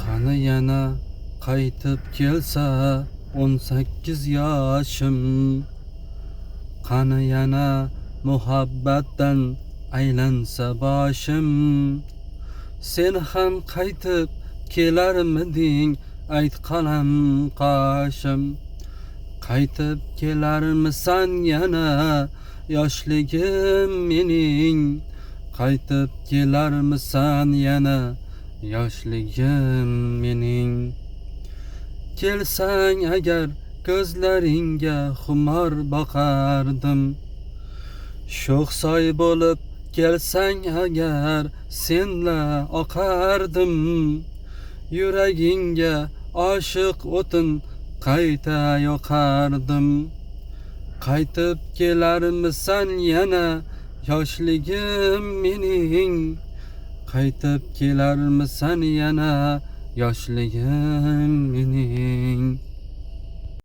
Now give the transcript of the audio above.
Qani yana qaytib kelsa 18 yoshim. Qani yana muhabbatdan aylansa boshim. Sen ham qaytib kelarmiding, ayt qalam qoshim. Qaytib kelarmisan yana yoshligim mening. Qaytib kelarmisan yana yoshligim mening. Kelsang agar ko'zlaringga xumor boqardim. Sho'xsoy bo'lib kelsang agar senla oqardim. Yuragingga oshiq o'tin qayta yoqardim. Qaytib kelarmisan yana yoshligim mening. Qaytib kelarmisan yana yoshligim mening.